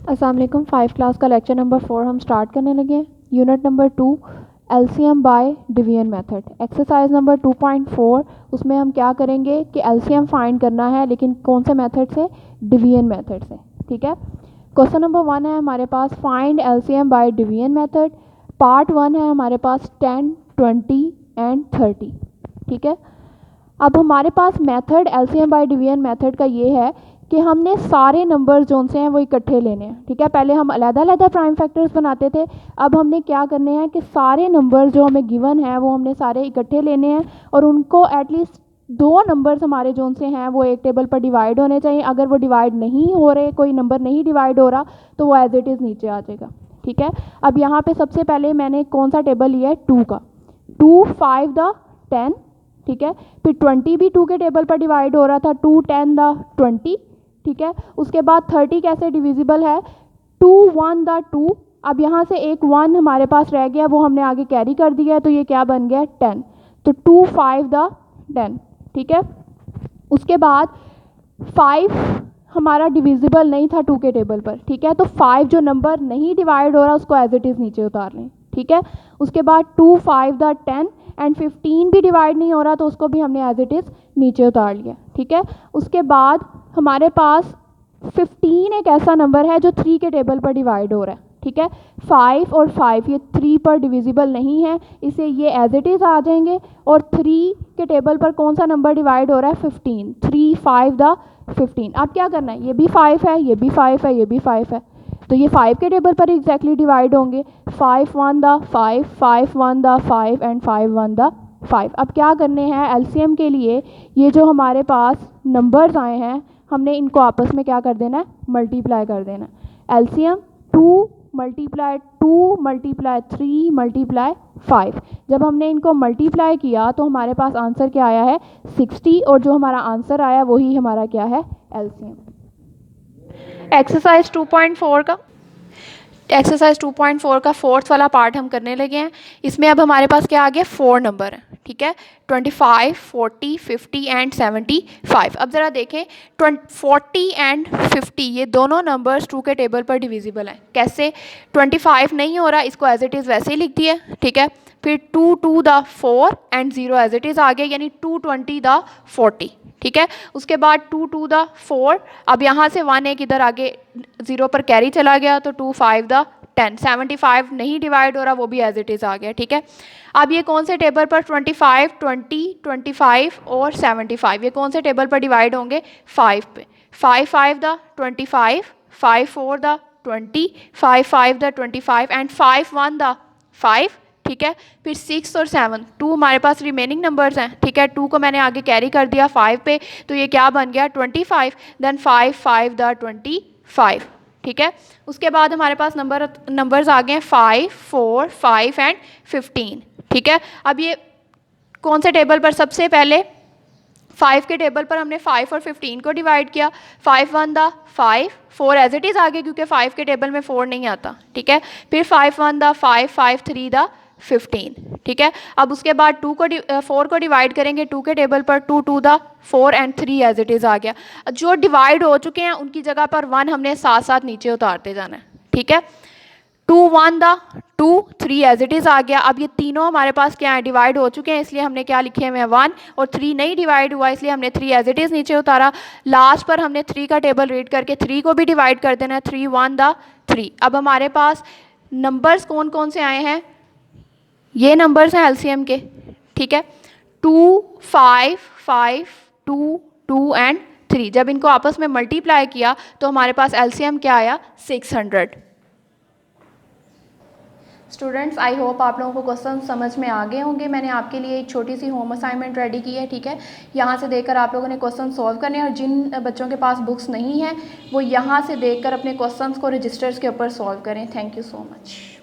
अस्सलाम वालेकुम। 5 क्लास का लेक्चर नंबर 4 हम स्टार्ट करने लगे हैं। Unit number 2 LCM by division method, exercise number 2.4। उसमें हम क्या करेंगे कि एलसीएम फाइंड करना है, लेकिन कौन से मेथड से? डिवीजन मेथड से। ठीक है। क्वेश्चन नंबर 1 है हमारे पास, find LCM by division method. Part 1 है हमारे पास 10, 20 एंड 30। ठीक है। अब हमारे पास method LCM by division method का ये है कि हमने सारे नंबर जो से हैं वो इकट्ठे लेने हैं। ठीक है। पहले हम अलग-अलग प्राइम फैक्टर्स बनाते थे, अब हमने क्या करने हैं कि सारे नंबर जो हमें गिवन है वो हमने सारे इकट्ठे लेने हैं और उनको एटलीस्ट 2 नंबर्स हमारे जो से हैं वो एक टेबल पर डिवाइड होने चाहिए। अगर वो डिवाइड नहीं हो रहे, कोई नंबर नहीं डिवाइड हो रहा, तो वो एज इट इज़ नीचे आ जाएगा। ठीक है। अब यहाँ पे सबसे पहले मैंने कौन सा टेबल लिया है? 2 का। 2, 5 द 10। ठीक है। फिर 20 भी 2 के टेबल पर डिवाइड हो रहा था, 2, 10 द 20। ठीक है। उसके बाद 30 कैसे डिविजिबल है? 2, 1 द 2। अब यहाँ से एक 1 हमारे पास रह गया, वो हमने आगे कैरी कर दिया है, तो ये क्या बन गया? 10। तो 2, 5 द 10। ठीक है। उसके बाद 5 हमारा डिविजिबल नहीं था 2 के टेबल पर। ठीक है। तो 5 जो नंबर नहीं डिवाइड हो रहा उसको एज इट इज़ नीचे उतार लें। ठीक है। उसके बाद 2, 5 द 10 एंड 15 भी डिवाइड नहीं हो रहा, तो उसको भी हमने एज इट इज़ नीचे उतार लिया। ठीक है। उसके बाद हमारे पास 15 एक ऐसा नंबर है जो 3 के टेबल पर डिवाइड हो रहा है। ठीक है। 5 और 5 ये 3 पर डिविजिबल नहीं है, इसे ये एज इट इज़ आ जाएंगे। और 3 के टेबल पर कौन सा नंबर डिवाइड हो रहा है? 15। 3, 5 द 15। अब क्या करना है? ये भी 5 है, ये भी 5 है, ये भी 5 है, तो ये 5 के टेबल पर एग्जैक्टली डिवाइड होंगे। 5, 1 द 5, 5, 1 द 5 एंड 5, 1 द 5। अब क्या करने हैं एलसीएम के लिए? ये जो हमारे पास नंबर्स आए हैं हमने इनको आपस में क्या कर देना है? मल्टीप्लाई कर देना है। LCM 2 multiply 2 multiply 3 multiply 5। जब हमने इनको मल्टीप्लाई किया तो हमारे पास आंसर क्या आया है? 60। और जो हमारा आंसर आया वही हमारा क्या है? एलसीएम। एक्सरसाइज 2.4 का फोर्थ वाला पार्ट हम करने लगे हैं। इसमें अब हमारे पास क्या आ गया? 4 नंबर हैं। ठीक है। 25, 40, 50 एंड 75। अब ज़रा देखें, 40 एंड 50 ये दोनों नंबर्स 2 के टेबल पर डिविजिबल हैं। कैसे? 25 नहीं हो रहा, इसको एज इट इज़ वैसे ही लिख दिए। ठीक है। फिर 2, 2 the 4 and 0 as it is आ गया, यानी 2, 20 द 40। ठीक है। उसके बाद 2, 2 द 4। अब यहाँ से 1 एक इधर आगे 0 पर कैरी चला गया, तो 2, 5 द 10। 75 नहीं डिवाइड हो रहा, वो भी एज इट इज़ आ गया। ठीक है। अब ये कौन से टेबल पर? 25, 20, 25 और 75 ये कौन से टेबल पर डिवाइड होंगे? 5 पे। 5, 5 the 25, 5, 4 the 20, 5, 5 the 25 and 5, 1 the 5। ठीक है। फिर 6 और 7, 2 हमारे पास रिमेनिंग नंबर्स हैं। ठीक है। 2 को मैंने आगे कैरी कर दिया 5 पे, तो ये क्या बन गया? 25। Then 5, 5 the 25। ठीक है। उसके बाद हमारे पास नंबर्स आ गए हैं 5, 4, 5 एंड 15। ठीक है। अब ये कौन से टेबल पर? सबसे पहले 5 के टेबल पर हमने 5 और 15 को डिवाइड किया। 5, 1 द 5, 4 एज इट इज़ आ गया क्योंकि 5 के टेबल में 4 नहीं आता। ठीक है। फिर 5, 1 द 5, 5, 3 द 15। ठीक है। अब उसके बाद 4 को डिवाइड करेंगे 2 के टेबल पर, 2, 2 the 4 and 3 as it is आ गया। जो डिवाइड हो चुके हैं उनकी जगह पर 1 हमने साथ साथ नीचे उतारते जाना है। ठीक है। 2, 1 द 2, 3 एज इट इज़ आ गया। अब ये तीनों हमारे पास क्या है? डिवाइड हो चुके हैं, इसलिए हमने क्या लिखे हुए हैं? 1। और 3 नहीं डिवाइड हुआ, इसलिए हमने 3 एज इट इज़ नीचे उतारा। लास्ट पर हमने 3 का टेबल रीड करके 3 को भी डिवाइड कर देना है। 3, 1 द 3। अब हमारे पास नंबर्स कौन कौन से आए हैं? ये नंबर्स हैं एलसीएम के। ठीक है। 2, 5, 5, 2, 2 एंड 3। जब इनको आपस में मल्टीप्लाई किया तो हमारे पास एलसीएम क्या आया? 600। स्टूडेंट्स, आई होप आप लोगों को क्वेश्चन समझ में आ गए होंगे। मैंने आपके लिए एक छोटी सी होम असाइनमेंट रेडी की है। ठीक है। यहाँ से देखकर आप लोगों ने क्वेश्चन सॉल्व करने हैं, और जिन बच्चों के पास बुक्स नहीं हैं वो यहाँ से देखकर अपने क्वेश्चंस को रजिस्टर्स के ऊपर सॉल्व करें। Thank you so much.